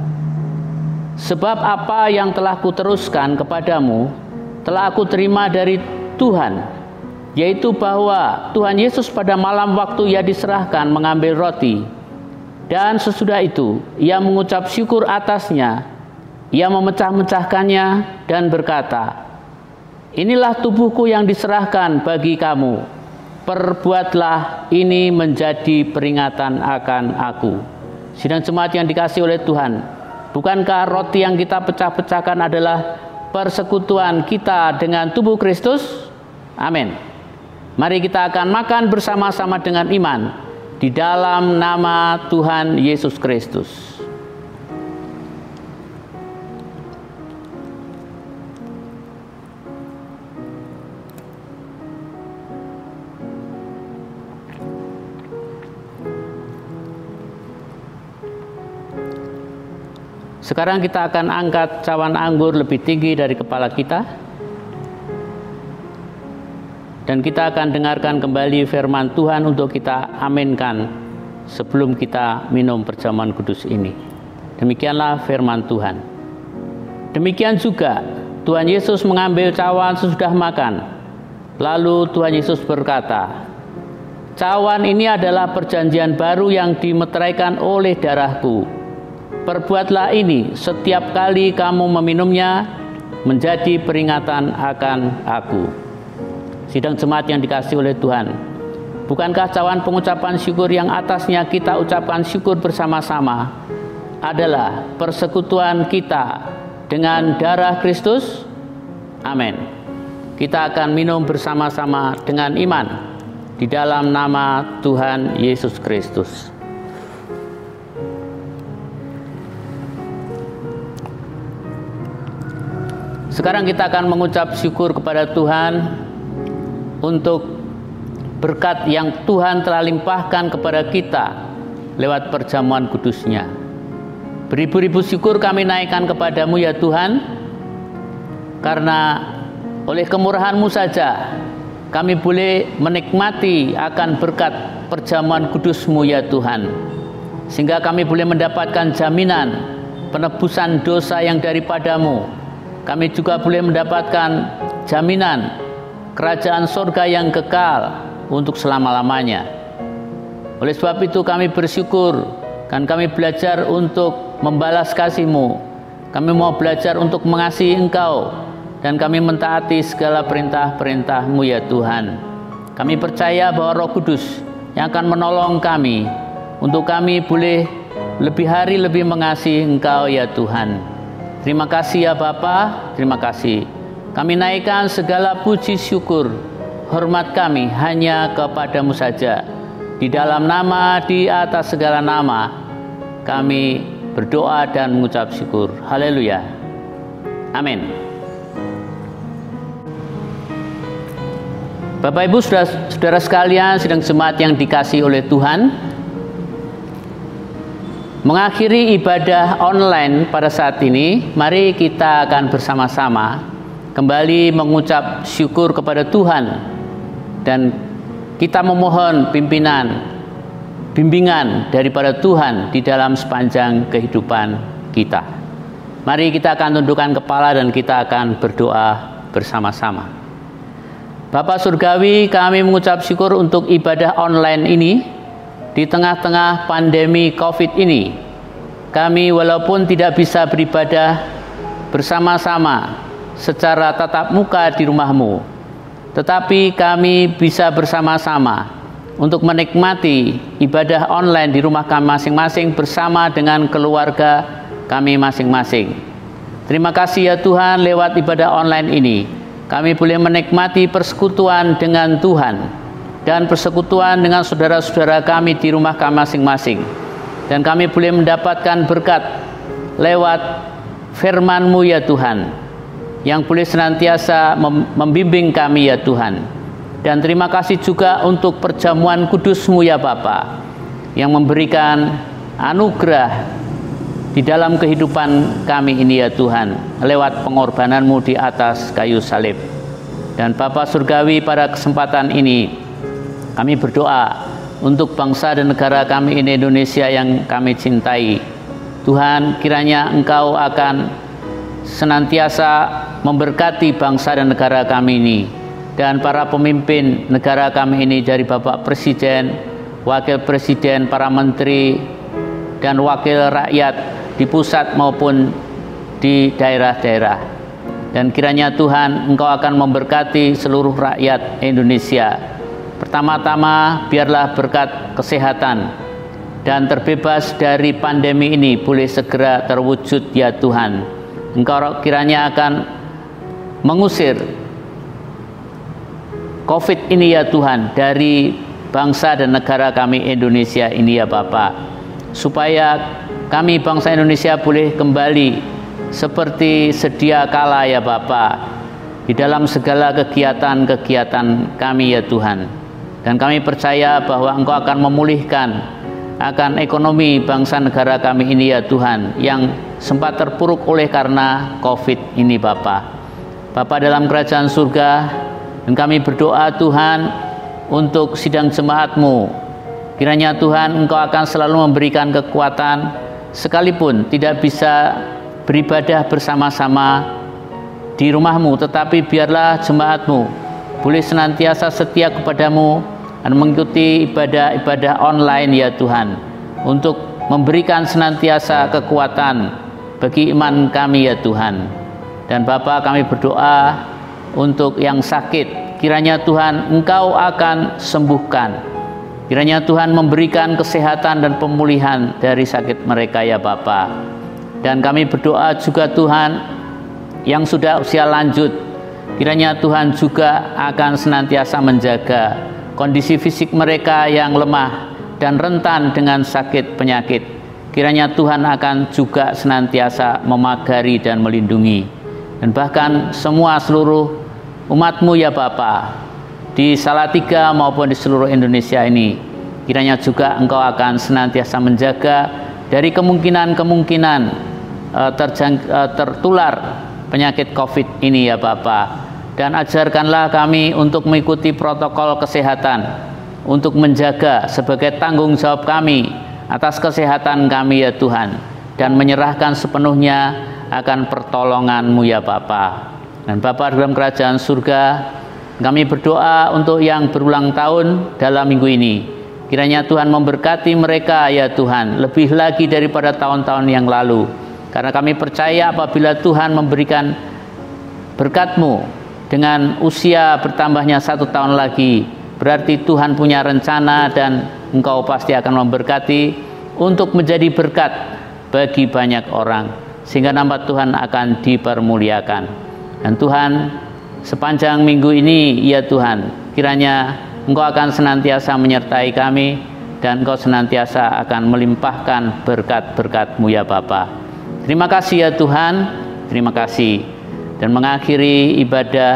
Sebab apa yang telah kuteruskan kepadamu telah aku terima dari Tuhan, yaitu bahwa Tuhan Yesus pada malam waktu Ia diserahkan mengambil roti, dan sesudah itu Ia mengucap syukur atasnya. Ia memecah-mecahkannya dan berkata, "Inilah tubuhku yang diserahkan bagi kamu. Perbuatlah ini menjadi peringatan akan aku." Sidang jemaat yang dikasihi oleh Tuhan, bukankah roti yang kita pecah-pecahkan adalah persekutuan kita dengan tubuh Kristus? Amin. Mari kita akan makan bersama-sama dengan iman di dalam nama Tuhan Yesus Kristus. Sekarang kita akan angkat cawan anggur lebih tinggi dari kepala kita, dan kita akan dengarkan kembali firman Tuhan untuk kita aminkan sebelum kita minum perjamuan kudus ini. Demikianlah firman Tuhan. Demikian juga Tuhan Yesus mengambil cawan sesudah makan. Lalu Tuhan Yesus berkata, "Cawan ini adalah perjanjian baru yang dimeteraikan oleh darahku. Perbuatlah ini setiap kali kamu meminumnya menjadi peringatan akan aku." Sidang jemaat yang dikasihi oleh Tuhan, bukankah cawan pengucapan syukur yang atasnya kita ucapkan syukur bersama-sama adalah persekutuan kita dengan darah Kristus? Amin. Kita akan minum bersama-sama dengan iman di dalam nama Tuhan Yesus Kristus. Sekarang kita akan mengucap syukur kepada Tuhan untuk berkat yang Tuhan telah limpahkan kepada kita lewat perjamuan kudus-Nya. Beribu-ribu syukur kami naikkan kepadamu ya Tuhan, karena oleh kemurahan-Mu saja kami boleh menikmati akan berkat perjamuan kudus-Mu ya Tuhan, sehingga kami boleh mendapatkan jaminan penebusan dosa yang daripada-Mu. Kami juga boleh mendapatkan jaminan kerajaan surga yang kekal untuk selama-lamanya. Oleh sebab itu kami bersyukur dan kami belajar untuk membalas kasih-Mu. Kami mau belajar untuk mengasihi Engkau dan kami mentaati segala perintah-perintah-Mu ya Tuhan. Kami percaya bahwa Roh Kudus yang akan menolong kami untuk kami boleh lebih hari lebih mengasihi Engkau ya Tuhan. Terima kasih ya Bapa, terima kasih. Kami naikkan segala puji syukur, hormat kami hanya kepada-Mu saja. Di dalam nama, di atas segala nama, kami berdoa dan mengucap syukur. Haleluya. Amin. Bapak Ibu saudara sekalian, sidang jemaat yang dikasihi oleh Tuhan, mengakhiri ibadah online pada saat ini, mari kita akan bersama-sama kembali mengucap syukur kepada Tuhan dan kita memohon bimbingan daripada Tuhan di dalam sepanjang kehidupan kita. Mari kita akan tundukkan kepala dan kita akan berdoa bersama-sama. Bapa Surgawi, kami mengucap syukur untuk ibadah online ini di tengah-tengah pandemi COVID ini. Kami walaupun tidak bisa beribadah bersama-sama secara tatap muka di rumah-Mu, tetapi kami bisa bersama-sama untuk menikmati ibadah online di rumah kami masing-masing bersama dengan keluarga kami masing-masing. Terima kasih ya Tuhan, lewat ibadah online ini kami boleh menikmati persekutuan dengan Tuhan dan persekutuan dengan saudara-saudara kami di rumah kami masing-masing. Dan kami boleh mendapatkan berkat lewat firman-Mu ya Tuhan, yang boleh senantiasa membimbing kami ya Tuhan. Dan terima kasih juga untuk perjamuan kudus-Mu ya Bapa, yang memberikan anugerah di dalam kehidupan kami ini ya Tuhan, lewat pengorbanan-Mu di atas kayu salib. Dan Bapa Surgawi, pada kesempatan ini kami berdoa untuk bangsa dan negara kami ini Indonesia yang kami cintai. Tuhan, kiranya Engkau akan senantiasa memberkati bangsa dan negara kami ini dan para pemimpin negara kami ini, dari Bapak Presiden, Wakil Presiden, para menteri dan wakil rakyat di pusat maupun di daerah-daerah. Dan kiranya Tuhan, Engkau akan memberkati seluruh rakyat Indonesia. Pertama-tama biarlah berkat kesehatan dan terbebas dari pandemi ini boleh segera terwujud ya Tuhan. Engkau kiranya akan mengusir COVID ini ya Tuhan dari bangsa dan negara kami Indonesia ini ya Bapa, supaya kami bangsa Indonesia boleh kembali seperti sedia kala ya Bapa, di dalam segala kegiatan-kegiatan kami ya Tuhan. Dan kami percaya bahwa Engkau akan memulihkan akan ekonomi bangsa negara kami ini ya Tuhan, yang sempat terpuruk oleh karena COVID ini Bapa. Bapa dalam kerajaan surga, dan kami berdoa Tuhan untuk sidang jemaat-Mu. Kiranya Tuhan, Engkau akan selalu memberikan kekuatan sekalipun tidak bisa beribadah bersama-sama di rumahmu, tetapi biarlah jemaatmu boleh senantiasa setia kepadamu dan mengikuti ibadah-ibadah online ya Tuhan, untuk memberikan senantiasa kekuatan bagi iman kami ya Tuhan. Dan Bapa, kami berdoa untuk yang sakit, kiranya Tuhan Engkau akan sembuhkan, kiranya Tuhan memberikan kesehatan dan pemulihan dari sakit mereka ya Bapa. Dan kami berdoa juga Tuhan, yang sudah usia lanjut, kiranya Tuhan juga akan senantiasa menjaga kondisi fisik mereka yang lemah dan rentan dengan sakit penyakit. Kiranya Tuhan akan juga senantiasa memagari dan melindungi. Dan bahkan semua seluruh umat-Mu ya Bapa, di Salatiga maupun di seluruh Indonesia ini, kiranya juga Engkau akan senantiasa menjaga dari kemungkinan tertular penyakit COVID ini ya Bapa. Dan ajarkanlah kami untuk mengikuti protokol kesehatan, untuk menjaga sebagai tanggung jawab kami atas kesehatan kami ya Tuhan, dan menyerahkan sepenuhnya akan pertolongan-Mu ya Bapa. Dan Bapa dalam kerajaan surga, kami berdoa untuk yang berulang tahun dalam minggu ini, kiranya Tuhan memberkati mereka ya Tuhan, lebih lagi daripada tahun-tahun yang lalu. Karena kami percaya apabila Tuhan memberikan berkat-Mu dengan usia bertambahnya 1 tahun lagi, berarti Tuhan punya rencana dan Engkau pasti akan memberkati untuk menjadi berkat bagi banyak orang, sehingga nama Tuhan akan dipermuliakan. Dan Tuhan, sepanjang minggu ini ya Tuhan, kiranya Engkau akan senantiasa menyertai kami, dan Engkau senantiasa akan melimpahkan berkat-berkat-Mu ya Bapa. Terima kasih ya Tuhan, terima kasih. Dan mengakhiri ibadah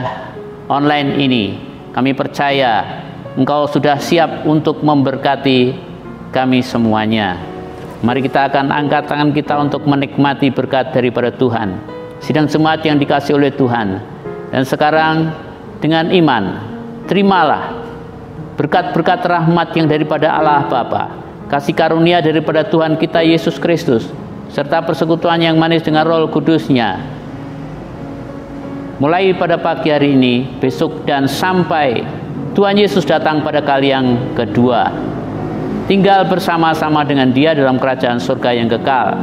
online ini, kami percaya Engkau sudah siap untuk memberkati kami semuanya. Mari kita akan angkat tangan kita untuk menikmati berkat daripada Tuhan. Sidang jemaat yang dikasihi oleh Tuhan. Dan sekarang dengan iman, terimalah berkat-berkat rahmat yang daripada Allah Bapa, kasih karunia daripada Tuhan kita Yesus Kristus, serta persekutuan yang manis dengan Roh Kudus-Nya, mulai pada pagi hari ini, besok, dan sampai Tuhan Yesus datang pada kali yang kedua, tinggal bersama-sama dengan Dia dalam kerajaan surga yang kekal,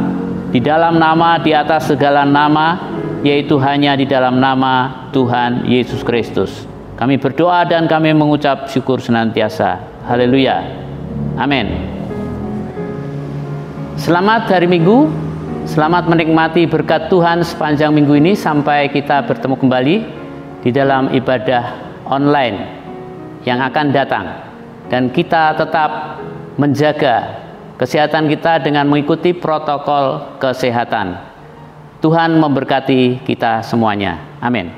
di dalam nama di atas segala nama, yaitu hanya di dalam nama Tuhan Yesus Kristus. Kami berdoa dan kami mengucap syukur senantiasa. Haleluya. Amin. Selamat hari Minggu, selamat menikmati berkat Tuhan sepanjang minggu ini sampai kita bertemu kembali di dalam ibadah online yang akan datang. Dan kita tetap menjaga kesehatan kita dengan mengikuti protokol kesehatan. Tuhan memberkati kita semuanya. Amin.